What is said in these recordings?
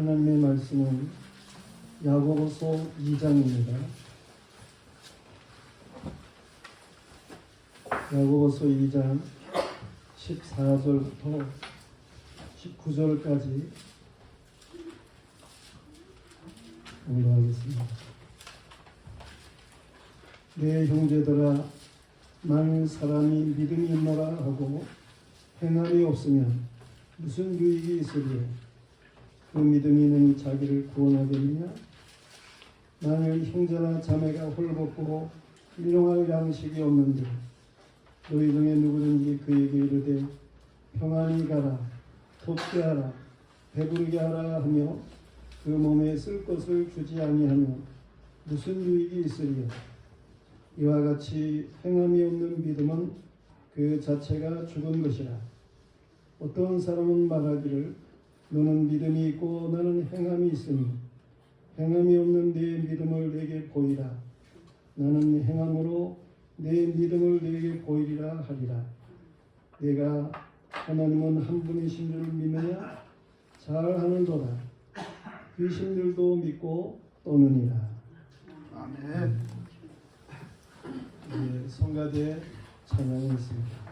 하나님의 말씀은 야고보서 2장입니다. 야고보서 2장 14절부터 19절까지 공부하겠습니다. 내 형제들아, 만일 사람이 믿음이 있노라 하고 행함이 없으면 무슨 유익이 있으리요? 그 믿음이 있는 자기를 구원하겠느냐? 만일 형제나 자매가 홀벗고 일용할 양식이 없는데 너희 중에 누구든지 그에게 이르되 평안히 가라, 돋게 하라, 배부르게 하라 하며 그 몸에 쓸 것을 주지 아니하면 무슨 유익이 있으리요? 이와 같이 행함이 없는 믿음은 그 자체가 죽은 것이라. 어떤 사람은 말하기를 너는 믿음이 있고 나는 행함이 있으니 행함이 없는 내 믿음을 내게 보이라. 나는 행함으로 내 믿음을 내게 보이리라 하리라. 내가 하나님은 한 분이신 줄 믿느냐? 잘하는도다. 귀신들도 믿고 떠느니라. 아멘. 네, 성가대 찬양이 있습니다.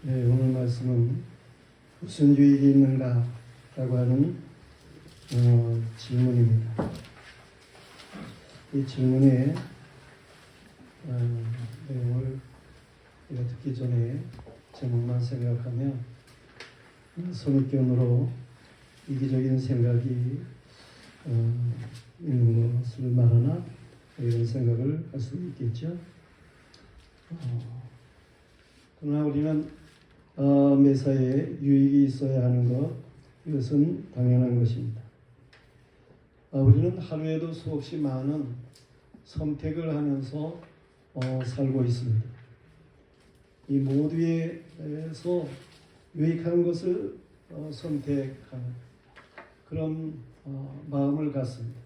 네, 오늘 말씀은 무슨 유익이 있는가 라고 하는 질문입니다. 이 질문의 내용을 우리가 듣기 전에 제목만 생각하면 선입견으로 이기적인 생각이 있는 것을 말하나 이런 생각을 할 수 있겠죠. 그러나 우리는 매사에 유익이 있어야 하는 것, 이것은 당연한 것입니다. 우리는 하루에도 수없이 많은 선택을 하면서 살고 있습니다. 이 모두에서 유익한 것을 선택하는 그런 마음을 갖습니다.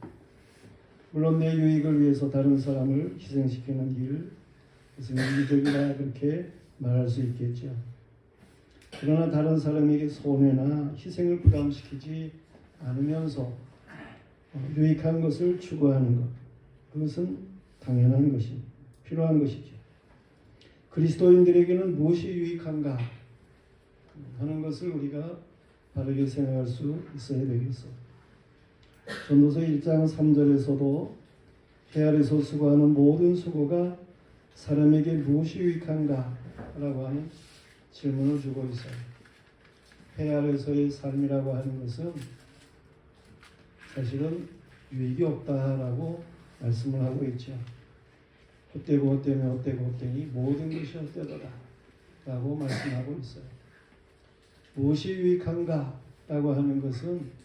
물론 내 유익을 위해서 다른 사람을 희생시키는 일, 그래서 이기적이라 그렇게 말할 수 있겠죠. 그러나 다른 사람에게 손해나 희생을 부담시키지 않으면서 유익한 것을 추구하는 것, 그것은 당연한 것입니다. 필요한 것이죠. 그리스도인들에게는 무엇이 유익한가 하는 것을 우리가 바르게 생각할 수 있어야 되겠어. 전도서 1장 3절에서도 해 아래서 수고하는 모든 수고가 사람에게 무엇이 유익한가 라고 하는 질문을 주고 있어요. 해 아래서의 삶이라고 하는 것은 사실은 유익이 없다라고 말씀을 하고 있죠. 헛되고 헛되며 헛되고 헛되니 모든 것이 헛되더라 라고 말씀하고 있어요. 무엇이 유익한가 라고 하는 것은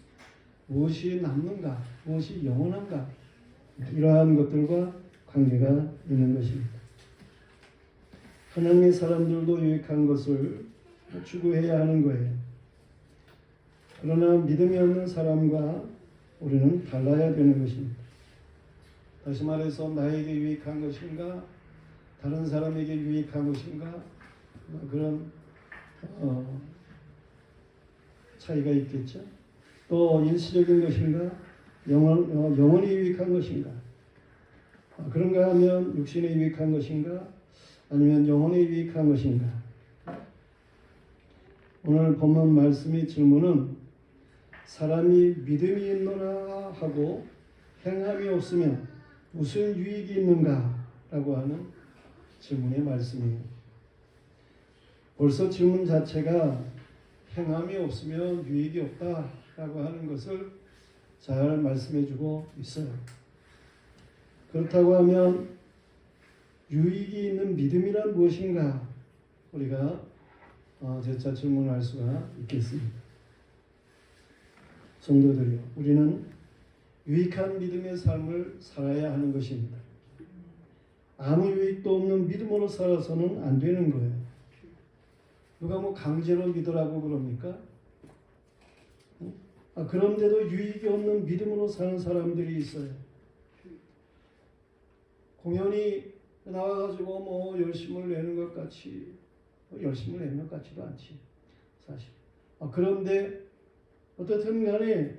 무엇이 남는가, 무엇이 영원한가, 이러한 것들과 관계가 있는 것입니다. 하나님의 사람들도 유익한 것을 추구해야 하는 거예요. 그러나 믿음이 없는 사람과 우리는 달라야 되는 것입니다. 다시 말해서 나에게 유익한 것인가, 다른 사람에게 유익한 것인가, 그런 차이가 있겠죠. 또 일시적인 것인가, 영원히 유익한 것인가, 그런가 하면 육신에 유익한 것인가, 아니면 영혼에 유익한 것인가. 오늘 본문 말씀의 질문은 사람이 믿음이 있노라 하고 행함이 없으면 무슨 유익이 있는가 라고 하는 질문의 말씀이에요. 벌써 질문 자체가 행함이 없으면 유익이 없다라고 하는 것을 잘 말씀해주고 있어요. 그렇다고 하면 유익이 있는 믿음이란 무엇인가 우리가 재차 질문할 수가 있겠습니다. 성도들이요, 우리는 유익한 믿음의 삶을 살아야 하는 것입니다. 아무 유익도 없는 믿음으로 살아서는 안 되는 거예요. 누가 강제로 믿으라고 그럽니까? 그런데도 유익이 없는 믿음으로 사는 사람들이 있어요. 공연이 나와가지고 열심을 내는 것 같이, 열심을 내는 것 같지도 않지, 사실. 그런데 어떻든 간에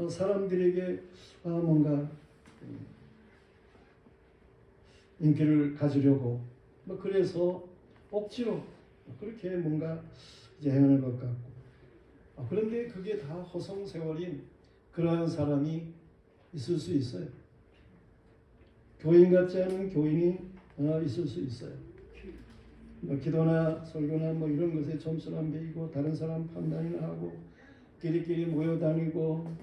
사람들에게 뭔가 인기를 가지려고 그래서 억지로 그렇게 뭔가 이제 행하는 것 같고, 그런데 그게 다 허송세월인 그러한 사람이 있을 수 있어요. 교인 같지 않은 교인이 있을 수 있어요. 기도나 설교나 이런 것에 점수를 안 매기고 다른 사람 판단이나 하고 끼리끼리 모여 다니고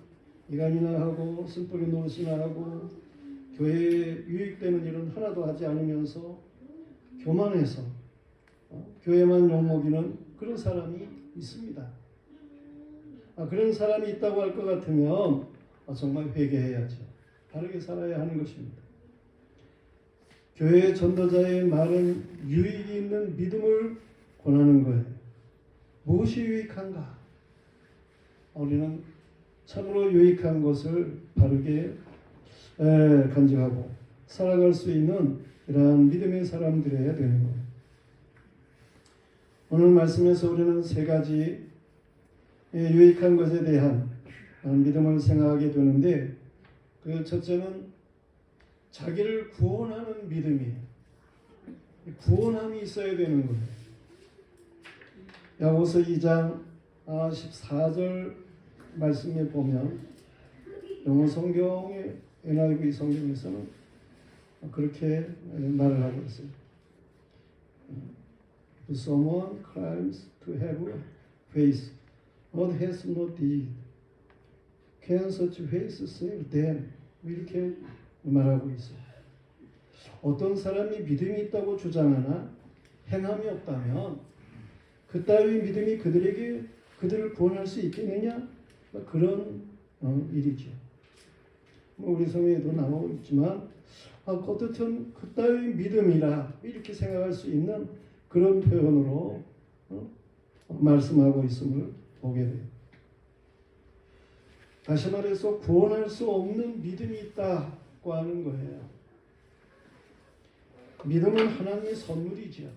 이간이나 하고 쓴뿌리 노릇이나 하고 교회에 유익되는 일은 하나도 하지 않으면서 교만해서 교회만 욕먹이는 그런 사람이 있습니다. 그런 사람이 있다고 할 것 같으면 정말 회개해야죠. 바르게 살아야 하는 것입니다. 교회 전도자의 말은 유익이 있는 믿음을 권하는 거예요. 무엇이 유익한가? 우리는 참으로 유익한 것을 바르게 간직하고 살아갈 수 있는 이러한 믿음의 사람들이어야 되는 거예요. 오늘 말씀에서 우리는 세 가지 유익한 것에 대한 믿음을 생각하게 되는데, 그 첫째는 자기를 구원하는 믿음이에요. 구원함이 있어야 되는 거예요. 야고보서 2장 14절 말씀에 보면 영어 성경의 NIV 성경에서는 그렇게 말을 하고 있어요. Someone claims to have faith, but has no deed. Can such faith save them? 이렇게 말하고 있어요. 어떤 사람이 믿음이 있다고 주장하나 행함이 없다면 그따위 믿음이 그들을 구원할 수 있겠느냐? 그런 일이죠. 우리 성경에도 나오고 있지만 어떻든 그따위 믿음이라 이렇게 생각할 수 있는 그런 표현으로 말씀하고 있음을 보게 돼요. 다시 말해서 구원할 수 없는 믿음이 있다고 하는 거예요. 믿음은 하나님의 선물이지요.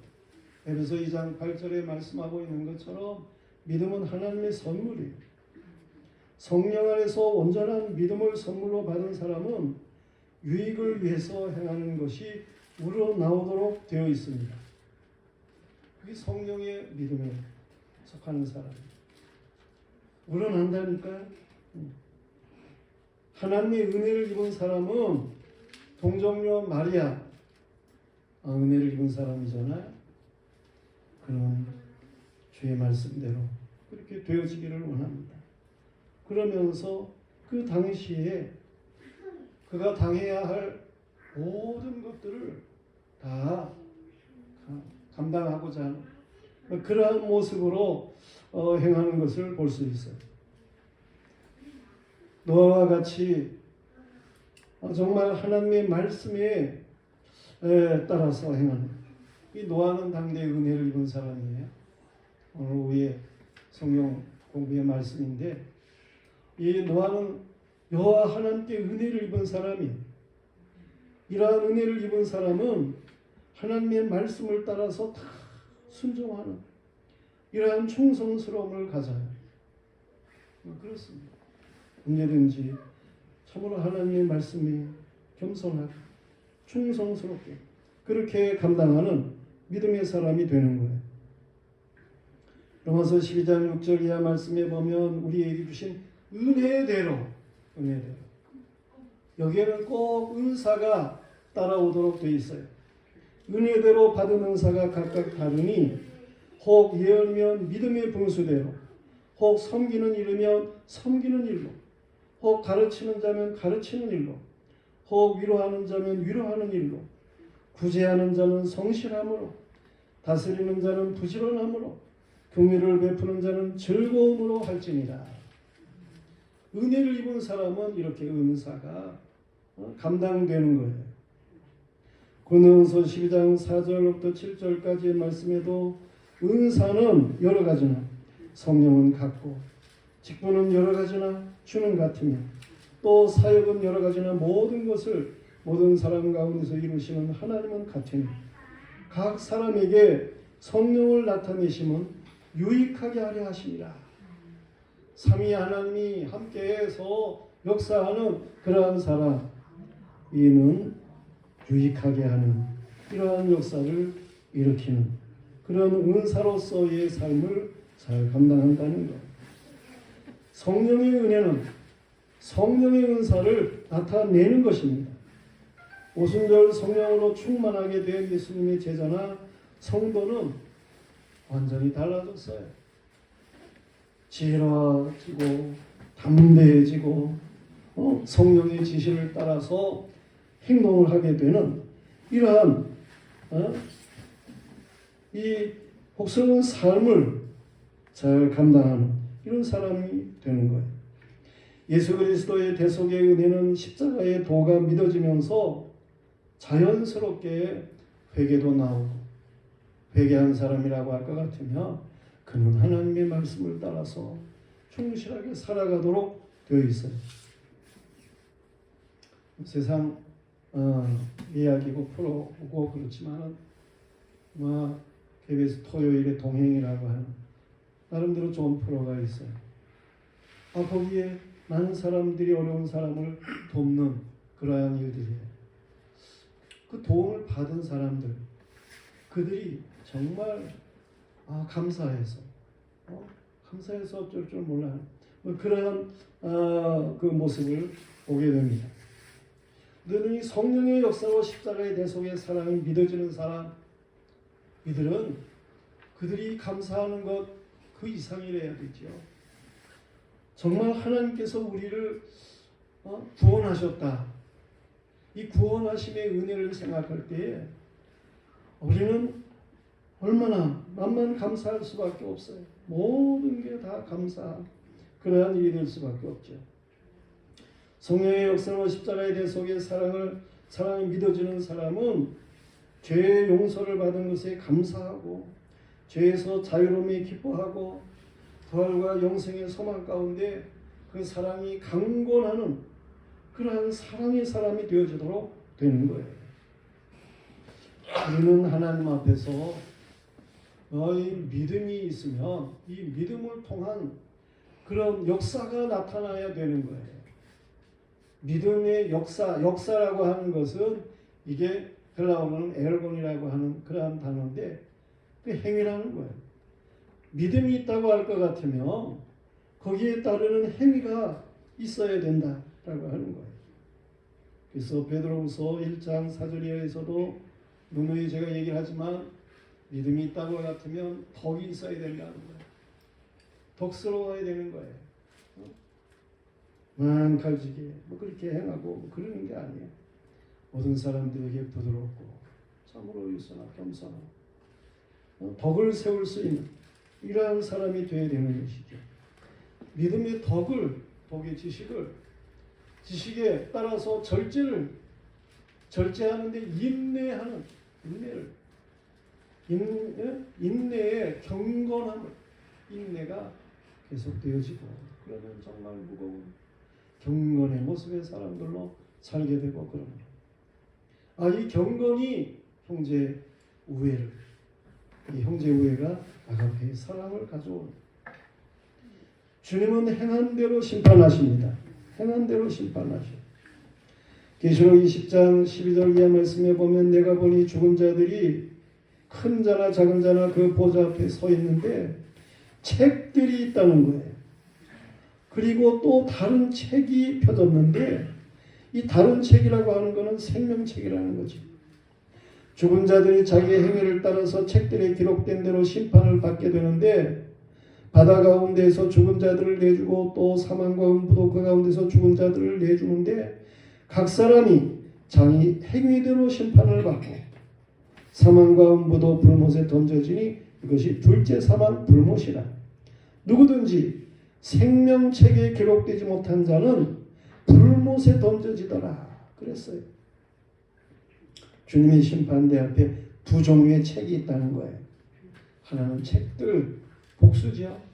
에베소 2장 8절에 말씀하고 있는 것처럼 믿음은 하나님의 선물이에요. 성령 안에서 온전한 믿음을 선물로 받은 사람은 유익을 위해서 행하는 것이 우러나오도록 되어 있습니다. 그게 성령의 믿음에 속하는 사람. 우러난다니까요. 하나님의 은혜를 입은 사람은 동정녀 마리아 은혜를 입은 사람이잖아요. 그런 주의 말씀대로 그렇게 되어지기를 원합니다. 그러면서 그 당시에 그가 당해야 할 모든 것들을 다 감당하고자 하는 그러한 모습으로 행하는 것을 볼 수 있어요. 노아와 같이 정말 하나님의 말씀에 따라서 행하는 이 노아는 당대에 은혜를 입은 사람이에요. 오늘 오후에 성경 공부의 말씀인데 이 노아는 여호와 하나님께 은혜를 입은 사람이에요. 이러한 은혜를 입은 사람은 하나님의 말씀을 따라서 다 순종하는 이러한 충성스러움을 가져요. 그렇습니다. 언제든지 참으로 하나님의 말씀에 겸손하게 충성스럽게 그렇게 감당하는 믿음의 사람이 되는 거예요. 로마서 12장 6절 이하 말씀에 보면 우리에게 주신 은혜대로 여기에는 꼭 은사가 따라오도록 되어 있어요. 은혜대로 받은 은사가 각각 다르니 혹 예언이면 믿음의 분수대로 혹 섬기는 일이면 섬기는 일로 혹 가르치는 자면 가르치는 일로 혹 위로하는 자면 위로하는 일로 구제하는 자는 성실함으로 다스리는 자는 부지런함으로 긍휼을 베푸는 자는 즐거움으로 할지니라. 은혜를 입은 사람은 이렇게 은사가 감당되는 거예요. 고린도전서 12장 4절부터 7절까지의 말씀에도 은사는 여러 가지나 성령은 같고 직분은 여러 가지나 주는 같으며 또 사역은 여러 가지나 모든 것을 모든 사람 가운데서 이루시는 하나님은 같으니 각 사람에게 성령을 나타내심은 유익하게 하려 하심이라. 삼위 하나님이 함께해서 역사하는 그러한 사람 이는 유익하게 하는 이러한 역사를 일으키는 그런 은사로서의 삶을 잘 감당한다는 것. 성령의 은혜는 성령의 은사를 나타내는 것입니다. 오순절 성령으로 충만하게 된 예수님의 제자나 성도는 완전히 달라졌어요. 지혜로워지고 담대해지고 성령의 지시를 따라서 행동을 하게 되는 이러한 이 복스러운 삶을 잘 감당하는 이런 사람이 되는 거예요. 예수 그리스도의 대속의 은혜는 십자가의 도가 믿어지면서 자연스럽게 회개도 나오고 회개한 사람이라고 할 것 같으면 그는 하나님의 말씀을 따라서 충실하게 살아가도록 되어 있어요. 세상 이야기고 프로고 그렇지만 KBS 토요일의 동행이라고 하는 나름대로 좋은 프로가 있어요. 거기에 많은 사람들이 어려운 사람을 돕는 그러한 일들이에요. 그 도움을 받은 사람들 그들이 정말 감사해서 어쩔 줄 몰라 그러한 그 모습을 보게 됩니다. 너는 성령의 역사로 십자가의 대속의 사랑이 믿어지는 사람 이들은 그들이 감사하는 것 그 이상이래야 되죠. 정말 하나님께서 우리를 구원하셨다. 이 구원하심의 은혜를 생각할 때에 우리는 얼마나 만만 감사할 수밖에 없어요. 모든 게 다 감사한 그러한 일이 될 수밖에 없죠. 성령의 역사로 십자가의 대속의 사랑이 믿어지는 사람은 죄의 용서를 받은 것에 감사하고 죄에서 자유로움에 기뻐하고 부활과 영생의 소망 가운데 그 사랑이 강권하는 그러한 사랑의 사람이 되어지도록 되는 거예요. 우리는 하나님 앞에서 너희 믿음이 있으면 이 믿음을 통한 그런 역사가 나타나야 되는 거예요. 믿음의 역사라고 하는 것은 이게 헬라어로는 에르곤이라고 하는 그러한 단어인데 그 행위라는 거예요. 믿음이 있다고 할 것 같으면 거기에 따르는 행위가 있어야 된다라고 하는 거예요. 그래서 베드로후서 1장 4절에서도 누누이 제가 얘기를 하지만 믿음이 있다고 같으면 덕이 있어야 된다는 거예요. 덕스러워야 되는 거예요. 만갈지게 뭐 그렇게 행하고 뭐 그러는 게 아니에요. 모든 사람들에게 부드럽고 참으로 유선하고 겸손하고 덕을 세울 수 있는 이러한 사람이 되어야 되는 것이죠. 믿음의 덕의 지식에 따라서 절제하는데 인내의 경건함을 인내가 계속되어지고 그러면 정말 무거운 경건의 모습의 사람들로 살게 되고 그럽니다. 이 경건이 형제 우애가 아가페의 사랑을 가져오는 주님은 행한 대로 심판하십니다. 행한 대로 심판하셔. 계시록 20장 12절 이하 말씀에 보면 내가 보니 죽은 자들이 큰 자나 작은 자나 그 보좌 앞에 서 있는데 책들이 있다는 거예요. 그리고 또 다른 책이 펴졌는데 이 다른 책이라고 하는 것은 생명책이라는 거죠. 죽은 자들이 자기의 행위를 따라서 책들에 기록된 대로 심판을 받게 되는데 바다 가운데에서 죽은 자들을 내주고 또 사망과 음부도 그 가운데서 죽은 자들을 내주는데 각 사람이 자기 행위대로 심판을 받고 사망과 음부도 불못에 던져지니 이것이 둘째 사망 불못이라. 누구든지 생명책에 기록되지 못한 자는 불못에 던져지더라 그랬어요. 주님의 심판대 앞에 두 종류의 책이 있다는 거예요. 하나는 책들 복수지요.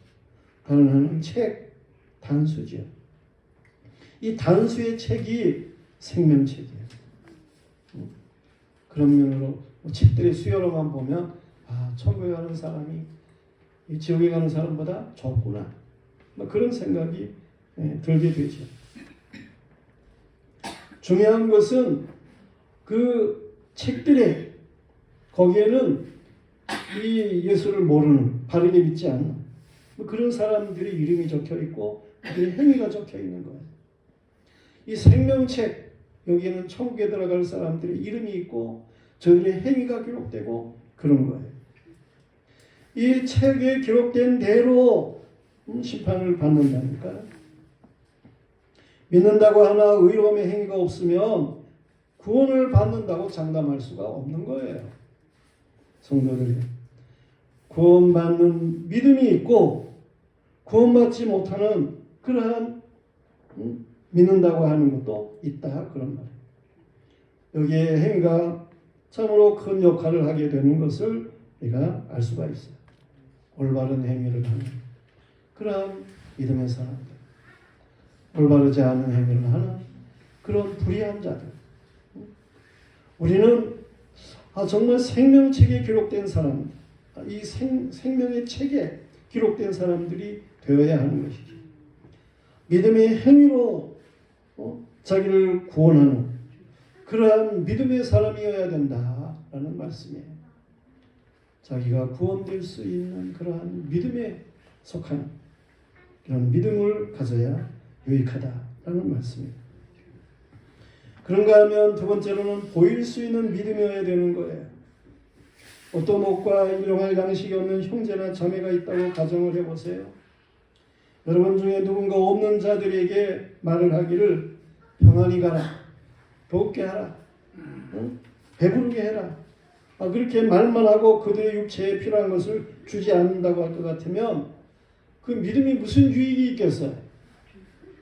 다른 하나는 책 단수지요. 이 단수의 책이 생명책이에요. 그런 면으로 책들의 수요로만 보면 천국에 가는 사람이 이 지옥에 가는 사람보다 적구나 그런 생각이 들게 되죠. 중요한 것은 그 책들에 거기에는 이 예수를 모르는 바르게 믿지 않는 그런 사람들의 이름이 적혀 있고 그들의 행위가 적혀 있는 거예요. 이 생명책 여기에는 천국에 들어갈 사람들의 이름이 있고 저들의 행위가 기록되고 그런 거예요. 이 책에 기록된 대로 심판을 받는다니까. 믿는다고 하나 의로움의 행위가 없으면 구원을 받는다고 장담할 수가 없는 거예요. 성도들이 구원받는 믿음이 있고 구원받지 못하는 그러한 믿는다고 하는 것도 있다 그런 말이에요. 여기에 행위가 참으로 큰 역할을 하게 되는 것을 우리가 알 수가 있어요. 올바른 행위를 하는 그러한 믿음의 사람들, 올바르지 않은 행위를 하는 그런 불의한 자들. 우리는 정말 생명책에 기록된 사람, 이 생명의 책에 기록된 사람들이 되어야 하는 것이죠. 믿음의 행위로 자기를 구원하는 그러한 믿음의 사람이어야 된다라는 말씀이에요. 자기가 구원될 수 있는 그러한 믿음에 속한 그런 믿음을 가져야 유익하다라는 말씀이에요. 그런가 하면 두 번째로는 보일 수 있는 믿음이어야 되는 거예요. 어떤 옷과 일용할 양식이 없는 형제나 자매가 있다고 가정을 해보세요. 여러분 중에 누군가 없는 자들에게 말을 하기를 평안히 가라, 덥게 하라, 배부르게 해라. 그렇게 말만 하고 그들의 육체에 필요한 것을 주지 않는다고 할 것 같으면 그 믿음이 무슨 유익이 있겠어요?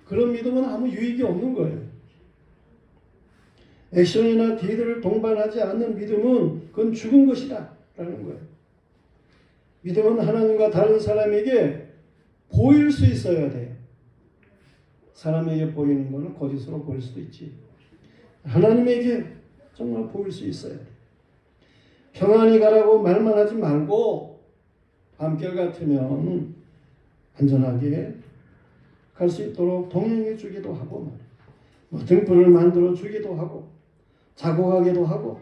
그런 믿음은 아무 유익이 없는 거예요. 액션이나 디드를 동반하지 않는 믿음은 그건 죽은 것이다 라는 거예요. 믿음은 하나님과 다른 사람에게 보일 수 있어야 돼요. 사람에게 보이는 것은 거짓으로 보일 수도 있지. 하나님에게 정말 보일 수 있어야 돼요. 평안히 가라고 말만 하지 말고 밤결 같으면 안전하게 갈 수 있도록 동행해 주기도 하고 뭐 등불을 만들어 주기도 하고 자고 가기도 하고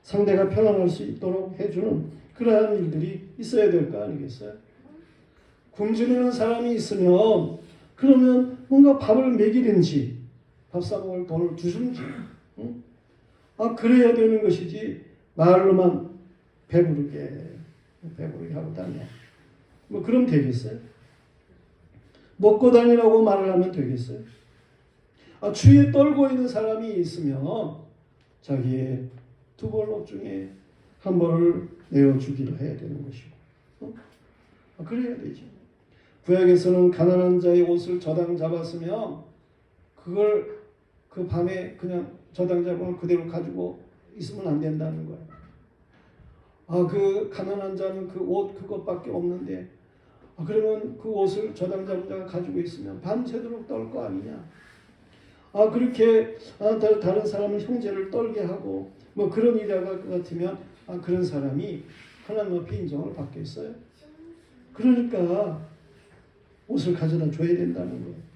상대가 편안할 수 있도록 해주는 그러한 일들이 있어야 될 거 아니겠어요? 굶주리는 사람이 있으면 그러면 뭔가 밥을 먹이든지 밥 사 먹을 돈을 주든지 응? 그래야 되는 것이지 말로만 배부르게 하고 다녀. 뭐 그럼 되겠어요? 먹고 다니라고 말을 하면 되겠어요? 주위에 떨고 있는 사람이 있으면 자기의 두 벌목 중에 한 벌을 내어주기도 해야 되는 것이고 그래야 되지. 구약에서는 가난한 자의 옷을 저당 잡았으면 그걸 그 밤에 그냥 저당 잡으면 그대로 가지고 있으면 안 된다는 거예요. 그 가난한 자는 그 옷 그것밖에 없는데 그러면 그 옷을 저당 잡은 자가 가지고 있으면 밤새도록 떨 거 아니냐. 그렇게 다른 사람은 형제를 떨게 하고 뭐 그런 일화가 같으면 그런 사람이 하나님 앞에 인정을 받겠어요? 그러니까 옷을 가져다 줘야 된다는 거예요.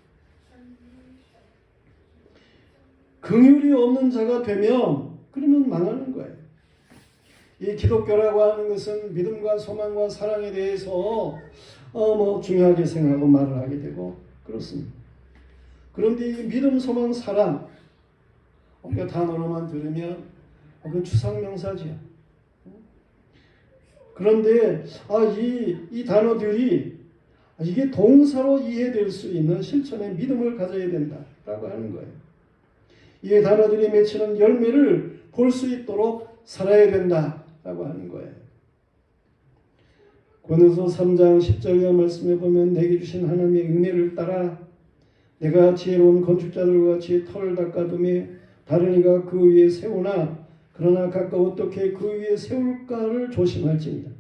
긍휼이 없는 자가 되면 그러면 망하는 거예요. 이 기독교라고 하는 것은 믿음과 소망과 사랑에 대해서 뭐 중요하게 생각하고 말을 하게 되고 그렇습니다. 그런데 이 믿음, 소망, 사랑 우리가 단어로만 들으면 그건 추상명사지요. 그런데 이 단어들이 이게 동사로 이해될 수 있는 실천의 믿음을 가져야 된다라고 하는 거예요. 이 단어들이 맺히는 열매를 볼 수 있도록 살아야 된다라고 하는 거예요. 고린도서 3장 10절의 말씀에 보면 내게 주신 하나님의 은혜를 따라 내가 지혜로운 건축자들과 같이 터를 닦아두며 다른 이가 그 위에 세우나 그러나 각각 어떻게 그 위에 세울까를 조심할지니라.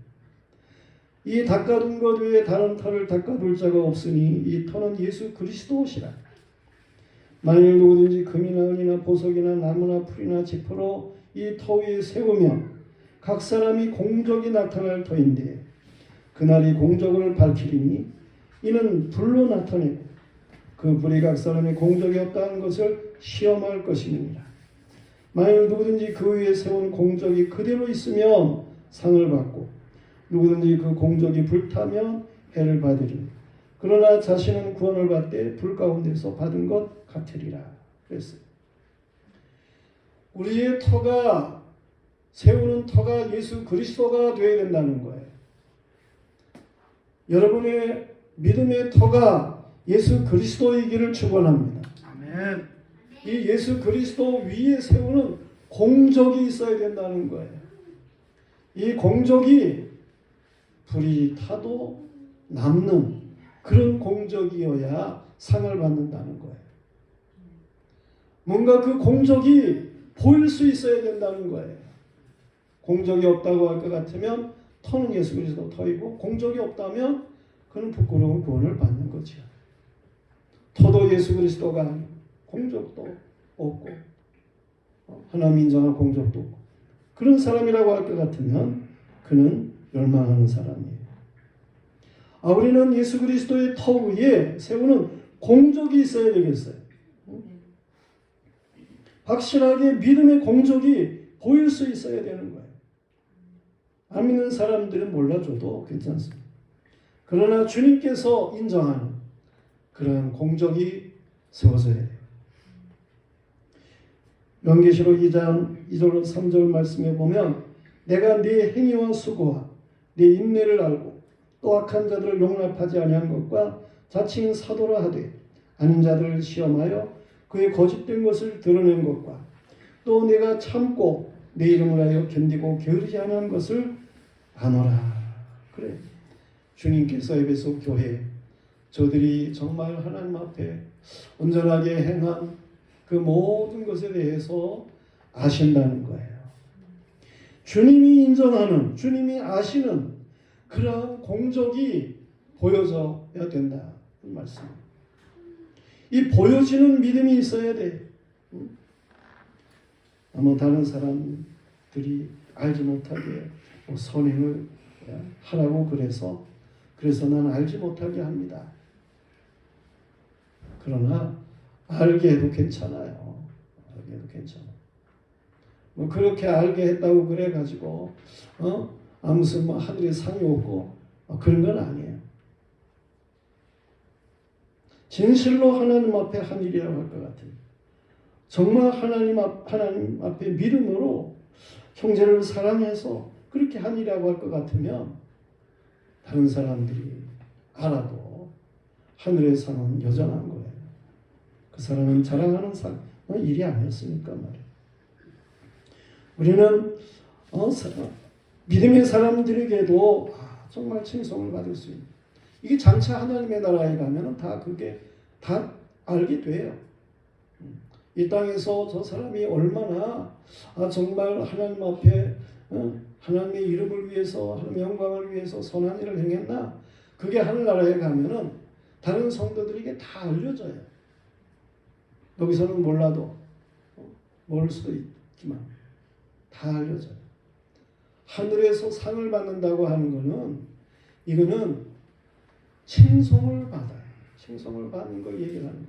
이 닦아둔 것 외에 다른 터를 닦아둘 자가 없으니 이 터는 예수 그리스도시라. 만일 누구든지 금이나 은이나 보석이나 나무나 풀이나 지퍼로 이 터 위에 세우면 각 사람이 공적이 나타날 터인데 그날이 공적을 밝히리니 이는 불로 나타내고 그 불이 각 사람의 공적이 없다는 것을 시험할 것입니다. 만일 누구든지 그 위에 세운 공적이 그대로 있으면 상을 받고 누구든지 그 공적이 불타면 해를 받으리니 그러나 자신은 구원을 받되 불 가운데서 받은 것 같으리라 그랬어요. 우리의 터가 세우는 터가 예수 그리스도가 되어야 된다는 거예요. 여러분의 믿음의 터가 예수 그리스도이기를 축원합니다. 아멘. 이 예수 그리스도 위에 세우는 공적이 있어야 된다는 거예요. 이 공적이 불이 타도 남는 그런 공적이어야 상을 받는다는 거예요. 뭔가 그 공적이 보일 수 있어야 된다는 거예요. 공적이 없다고 할 것 같으면 터는 예수 그리스도 터이고 공적이 없다면 그는 부끄러운 구원을 받는 거죠. 터도 예수 그리스도가 아니고 공적도 없고 하나님 인정할 공적도 없고 그런 사람이라고 할 것 같으면 그는 멸망하는 사람이에요. 우리는 예수 그리스도의 터 위에 세우는 공적이 있어야 되겠어요. 확실하게 믿음의 공적이 보일 수 있어야 되는 거예요. 안 믿는 사람들은 몰라줘도 괜찮습니다. 그러나 주님께서 인정하는 그런 공적이 세워져야 돼요. 명계시록 2장 2절 3절 말씀에 보면 내가 네 행위와 수고와 네 인내를 알고 또 악한 자들을 용납하지 아니한 것과 자칭 사도라 하되 아닌 자들을 시험하여 그의 거짓된 것을 드러낸 것과 또 내가 참고 내 이름을 하여 견디고 게으르지 않은 것을 아노라. 그래. 주님께서 에베소 교회 저들이 정말 하나님 앞에 온전하게 행한 그 모든 것에 대해서 아신다는 거예요. 주님이 인정하는, 주님이 아시는 그러한 공적이 보여져야 된다. 이 말씀. 이 보여지는 믿음이 있어야 돼. 아마 다른 사람들이 알지 못하게 선행을 하라고 그래서 난 알지 못하게 합니다. 그러나 알게 해도 괜찮아요. 알게 해도 괜찮아. 뭐 그렇게 알게 했다고 그래가지고 무슨 뭐 하늘에 상이 없고 그런 건 아니에요. 진실로 하나님 앞에 한 일이라고 할 것 같아요. 정말 하나님 앞에 믿음으로 형제를 사랑해서 그렇게 한 일이라고 할 것 같으면 다른 사람들이 알아도 하늘의 상은 여전한 거예요. 그 사람은 자랑하는 일이 아니었으니까 말이에요. 우리는 믿음의 사람들에게도 정말 칭송을 받을 수 있는, 이게 장차 하나님의 나라에 가면 다 그게 다 알게 돼요. 이 땅에서 저 사람이 얼마나 정말 하나님 앞에 하나님의 이름을 위해서, 하나님의 영광을 위해서 선한 일을 행했나, 그게 하늘나라에 가면은 다른 성도들에게 다 알려져요. 여기서는 몰라도 모를 수도 있지만 다 알려져요. 하늘에서 상을 받는다고 하는 거는, 이거는 칭송을 받아요. 칭송을 받는 걸 얘기를 하는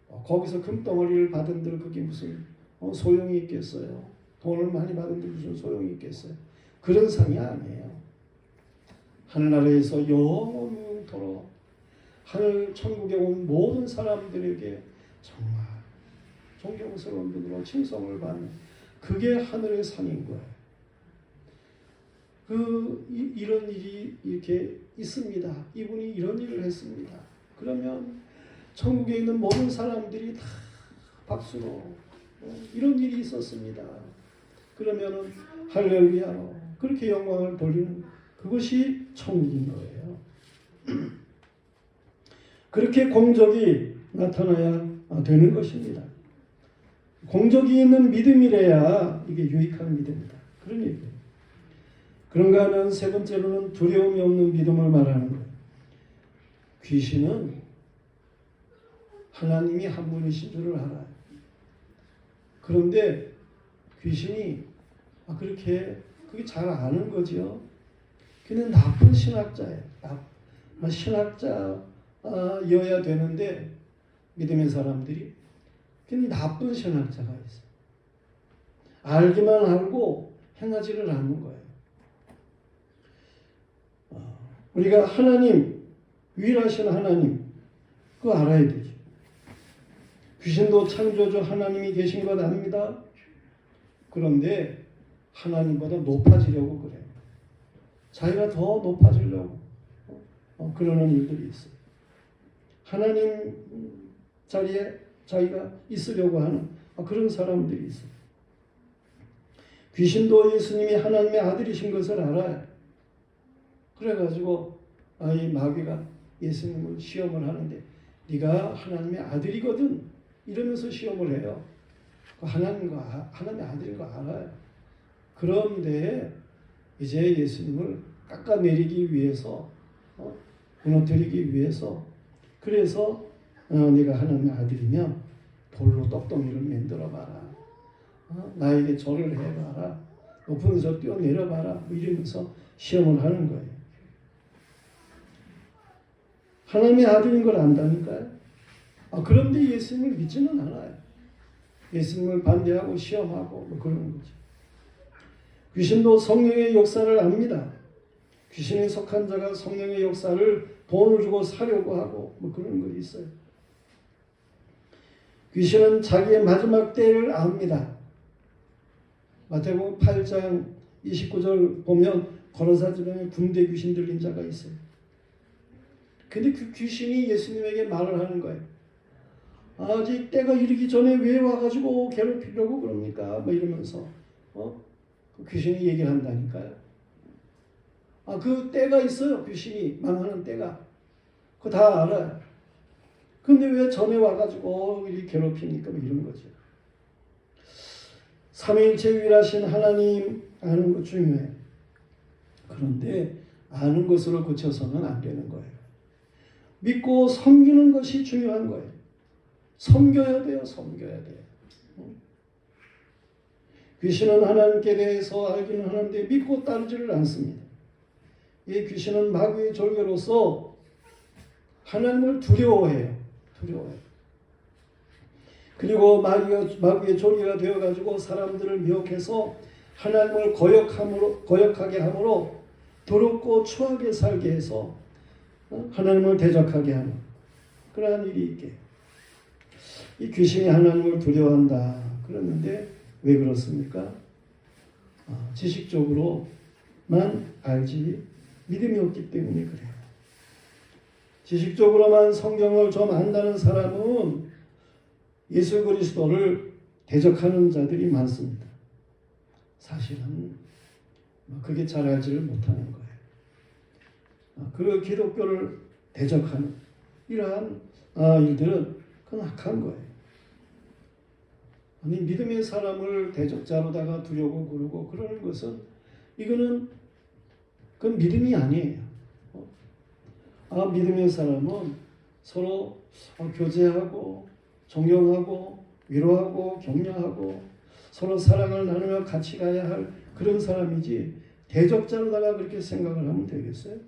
거예요. 거기서 금덩어리를 받은들 그게 무슨 소용이 있겠어요? 돈을 많이 받은들 무슨 소용이 있겠어요? 그런 상이 아니에요. 하늘나라에서 영원토록 하늘 천국에 온 모든 사람들에게 정말 존경스러운 분으로 칭송을 받는, 그게 하늘의 상인 거예요. 이런 일이 이렇게 있습니다. 이분이 이런 일을 했습니다. 그러면 천국에 있는 모든 사람들이 다 박수로 이런 일이 있었습니다. 그러면은 할렐루야로 그렇게 영광을 돌리는, 그것이 천국인 거예요. 그렇게 공적이 나타나야 되는 것입니다. 공적이 있는 믿음이래야 이게 유익한 믿음이다. 그런 얘기예요. 그런가 하면 세 번째로는 두려움이 없는 믿음을 말하는 거예요. 귀신은 하나님이 한 분이신 줄을 알아요. 그런데 귀신이 그렇게 그게 잘 아는 거죠. 그는 나쁜 신학자예요. 신학자여야 되는데 믿음의 사람들이 그는 나쁜 신학자가 있어요. 알기만 알고 행하지를 않는 거예요. 우리가 하나님, 유일하신 하나님, 그거 알아야 되죠. 귀신도 창조주 하나님이 계신 것 아닙니다. 그런데 하나님보다 높아지려고 그래요. 자기가 더 높아지려고 그러는 일들이 있어요. 하나님 자리에 자기가 있으려고 하는 그런 사람들이 있어요. 귀신도 예수님이 하나님의 아들이신 것을 알아요. 그래가지고 이 마귀가 예수님을 시험을 하는데, 네가 하나님의 아들이거든 이러면서 시험을 해요. 하나님의 아들인 거 알아요. 그런데 이제 예수님을 깎아내리기 위해서, 무너뜨리기 위해서, 그래서 네가 하나님의 아들이면 돌로 떡덩이를 만들어봐라. 나에게 절을 해봐라. 높은 데서 뛰어내려봐라. 뭐 이러면서 시험을 하는 거예요. 하나님의 아들인 걸 안다니까요. 그런데 예수님을 믿지는 않아요. 예수님을 반대하고 시험하고 뭐 그러는 거죠. 귀신도 성령의 역사를 압니다. 귀신에 속한 자가 성령의 역사를 돈을 주고 사려고 하고 뭐 그런 거 있어요. 귀신은 자기의 마지막 때를 압니다. 마태복음 8장 29절 보면 거라사 지방에 군대 귀신 들린 자가 있어요. 근데 그 귀신이 예수님에게 말을 하는 거예요. 아직 때가 이르기 전에 왜 와가지고 괴롭히려고 그럽니까? 뭐 이러면서 그 귀신이 얘기를 한다니까요. 그 때가 있어요. 귀신이 망하는 때가. 그거 다 알아요. 근데 왜 전에 와가지고 이렇게 괴롭힙니까? 뭐 이런 거죠. 삼위일체 유일하신 하나님 아는 것 중요해요. 그런데 아는 것으로 그쳐서는 안 되는 거예요. 믿고 섬기는 것이 중요한 거예요. 섬겨야 돼요. 섬겨야 돼요. 귀신은 하나님께 대해서 알기는 하는데 믿고 따르지를 않습니다. 이 귀신은 마귀의 졸개로서 하나님을 두려워해요. 두려워해요. 그리고 마귀의 조리가 되어가지고 사람들을 미혹해서 하나님을 거역하게 함으로 더럽고 추하게 살게 해서 하나님을 대적하게 하는 그러한 일이 있게. 이 귀신이 하나님을 두려워한다 그러는데 왜 그렇습니까? 지식적으로만 알지 믿음이 없기 때문에 그래요. 지식적으로만 성경을 좀 안다는 사람은 예수 그리스도를 대적하는 자들이 많습니다. 사실은 그게 잘 알지를 못하는 거예요. 그 기독교를 대적하는 이러한 일들은 그건 악한 거예요. 아니 믿음의 사람을 대적자로다가 두려고 그러고 그러는 것은 이거는 그건 믿음이 아니에요. 믿음의 사람은 서로 교제하고 존경하고 위로하고 격려하고 서로 사랑을 나누며 같이 가야 할 그런 사람이지 대적자로다가 그렇게 생각을 하면 되겠어요?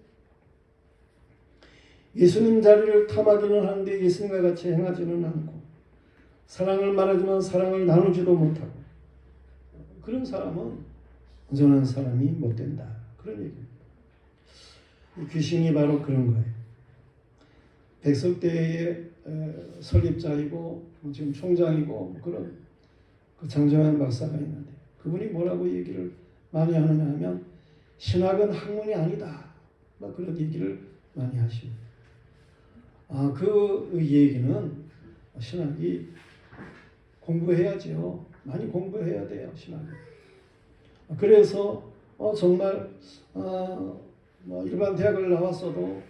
예수님 자리를 탐하기는 하는데 예수님과 같이 행하지는 않고 사랑을 말하지만 사랑을 나누지도 못하고 그런 사람은 온전한 사람이 못 된다. 그런 얘기입니다. 귀신이 바로 그런 거예요. 백석대의 설립자이고 지금 총장이고 그런 그 장정환 박사가 있는데 그분이 뭐라고 얘기를 많이 하느냐 하면 신학은 학문이 아니다. 막 그런 얘기를 많이 하십니다. 그 얘기는 신학이 공부해야지요. 많이 공부해야 돼요. 신학이. 그래서 정말 일반 대학을 나왔어도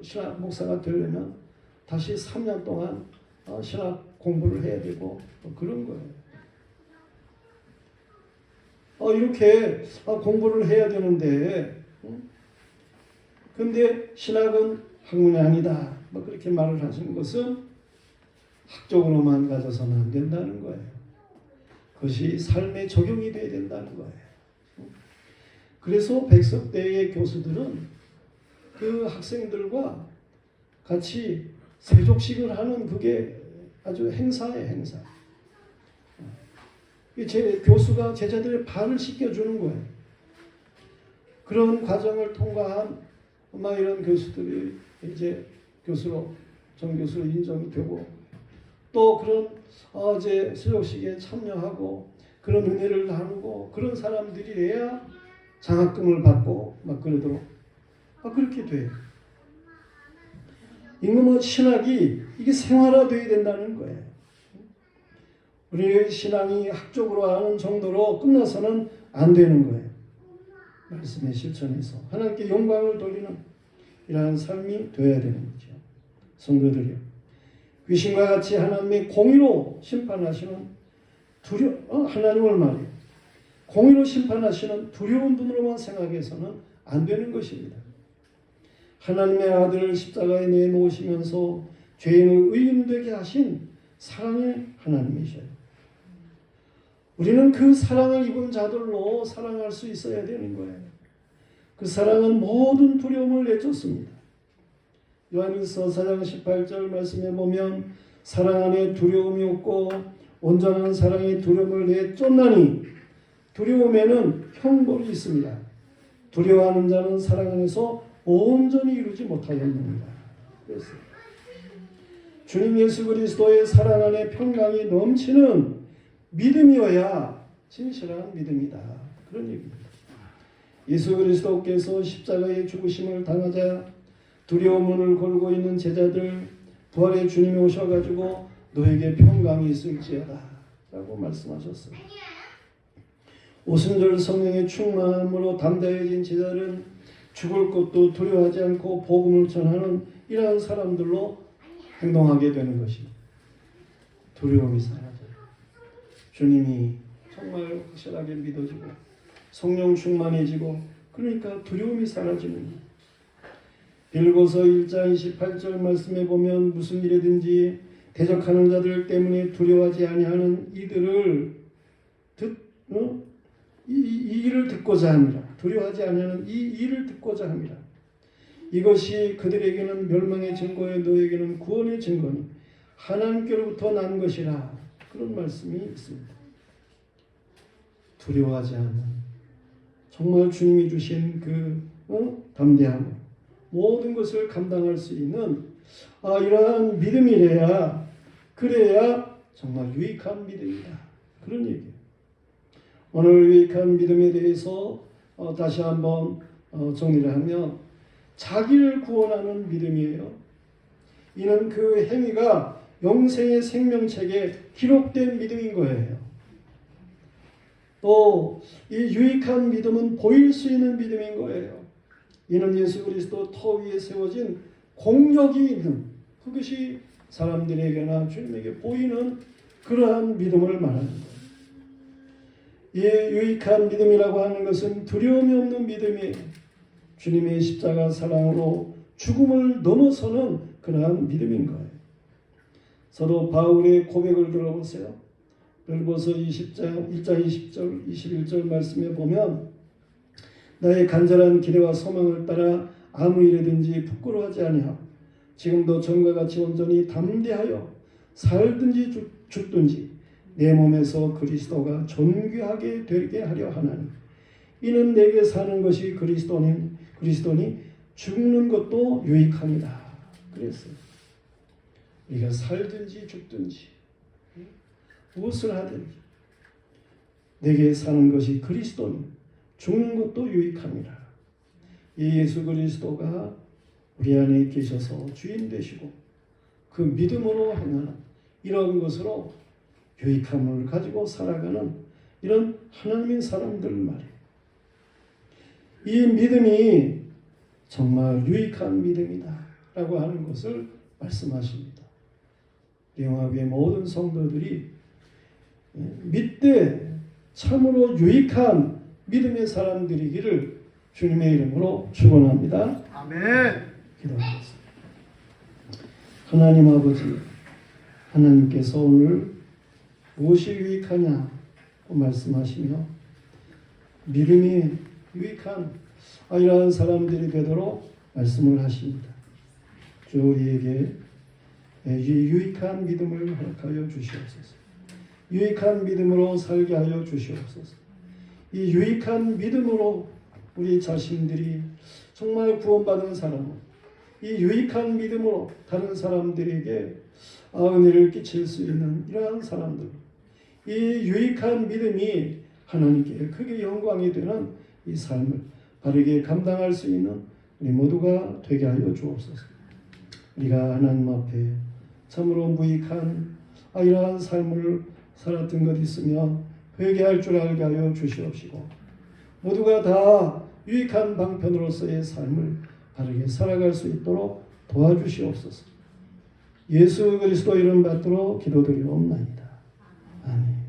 신학 목사가 되려면 다시 3년 동안 신학 공부를 해야 되고 그런 거예요. 이렇게 공부를 해야 되는데 근데 신학은 학문이 아니다. 그렇게 말을 하시는 것은 학적으로만 가져서는 안 된다는 거예요. 그것이 삶에 적용이 돼야 된다는 거예요. 그래서 백석대의 교수들은 그 학생들과 같이 세족식을 하는 그게 아주 행사예요, 행사. 교수가 제자들의 발을 씻겨주는 거예요. 그런 과정을 통과한 이런 교수들이 이제 정교수로 인정이 되고 또 그런 이제 세족식에 참여하고 그런 은혜를 나누고 그런 사람들이래야 장학금을 받고 그러도록 그렇게 돼요. 이거 신학이 이게 생활화되어야 된다는 거예요. 우리의 신앙이 학적으로 아는 정도로 끝나서는 안 되는 거예요. 말씀의 실천에서 하나님께 영광을 돌리는 이러한 삶이 되어야 되는 거죠. 성도들이요. 귀신과 같이 하나님의 공의로 심판하시는 하나님을 말해요. 공의로 심판하시는 두려운 분으로만 생각해서는 안 되는 것입니다. 하나님의 아들을 십자가에 내놓으시면서 죄인을 의인되게 하신 사랑의 하나님이셔요. 우리는 그 사랑을 입은 자들로 사랑할 수 있어야 되는 거예요. 그 사랑은 모든 두려움을 내쫓습니다. 요한일서 4장 18절 말씀에 보면 사랑 안에 두려움이 없고 온전한 사랑이 두려움을 내쫓나니 두려움에는 형벌이 있습니다. 두려워하는 자는 사랑 안에서 온전히 이루지 못하였느니라. 그랬어요. 주님 예수 그리스도의 사랑 안에 평강이 넘치는 믿음이어야 진실한 믿음이다. 그런 얘기입니다. 예수 그리스도께서 십자가의 죽으심을 당하자 두려움을 걸고 있는 제자들 부활의 주님이 오셔가지고 너에게 평강이 있을지어다 라고 말씀하셨어요. 오순절 성령의 충만함으로 담대해진 제자들은 죽을 것도 두려워하지 않고 복음을 전하는 이러한 사람들로 행동하게 되는 것입니다. 두려움이 사라져요. 주님이 정말 확실하게 믿어지고 성령 충만해지고 그러니까 두려움이 사라지는 거예요. 빌고서 1장 28절 말씀에 보면 무슨 일이든지 대적하는 자들 때문에 두려워하지 아니하는 이들을 이 일을 듣고자 합니다. 두려워하지 아니하는 이 일을 듣고자 합니다. 이것이 그들에게는 멸망의 증거요 너에게는 구원의 증거니 하나님께로부터 난 것이라 그런 말씀이 있습니다. 두려워하지 않는 정말 주님이 주신 그 담대함 모든 것을 감당할 수 있는 이러한 믿음이래야 그래야 정말 유익한 믿음이다. 그런 얘기예요. 오늘 유익한 믿음에 대해서 다시 한번 정리를 하면 자기를 구원하는 믿음이에요. 이는 그 행위가 영생의 생명책에 기록된 믿음인 거예요. 또 이 유익한 믿음은 보일 수 있는 믿음인 거예요. 이는 예수 그리스도 터 위에 세워진 공력이 있는 그것이 사람들에게나 주님에게 보이는 그러한 믿음을 말하는 거예요. 이 유익한 믿음이라고 하는 것은 두려움이 없는 믿음이에요. 주님의 십자가 사랑으로 죽음을 넘어서는 그러한 믿음인 거예요. 서로 바울의 고백을 들어보세요. 빌보서 20장 1장 20절 21절 말씀에 보면 나의 간절한 기대와 소망을 따라 아무 일에든지 부끄러워하지 아니하고 지금도 전과 같이 온전히 담대하여 살든지 죽든지 내 몸에서 그리스도가 존귀하게 되게 하려 하나니 이는 내게 사는 것이 그리스도니 죽는 것도 유익함이다. 그랬어요. 우리가 살든지 죽든지 무엇을 하든지 내게 사는 것이 그리스도니 죽는 것도 유익함이라. 이 예수 그리스도가 우리 안에 계셔서 주인 되시고 그 믿음으로 행하는 이런 것으로 유익함을 가지고 살아가는 이런 하나님의 사람들 말이에요. 이 믿음이 정말 유익한 믿음이다 라고 하는 것을 말씀하십니다. 영화교회 모든 성도들이 믿되 참으로 유익한 믿음의 사람들이기를 주님의 이름으로 축원합니다. 아멘. 기도하겠습니다. 하나님 아버지, 하나님께서 오늘 무엇이 유익하냐고 말씀하시며 믿음이 유익한 이러한 사람들이 되도록 말씀을 하십니다. 주 우리에게 유익한 믿음을 허락하여 주시옵소서. 유익한 믿음으로 살게 하여 주시옵소서. 이 유익한 믿음으로 우리 자신들이 정말 구원받은 사람은 이 유익한 믿음으로 다른 사람들에게 은혜를 끼칠 수 있는 이러한 사람들, 이 유익한 믿음이 하나님께 크게 영광이 되는 이 삶을 바르게 감당할 수 있는 우리 모두가 되게 하여 주옵소서. 우리가 하나님 앞에 참으로 무익한 이러한 삶을 살았던 것 있으면 회개할 줄 알게 하여 주시옵시고 모두가 다 유익한 방편으로서의 삶을 바르게 살아갈 수 있도록 도와주시옵소서. 예수 그리스도 이름 받들어 기도드리옵나이다. 아멘.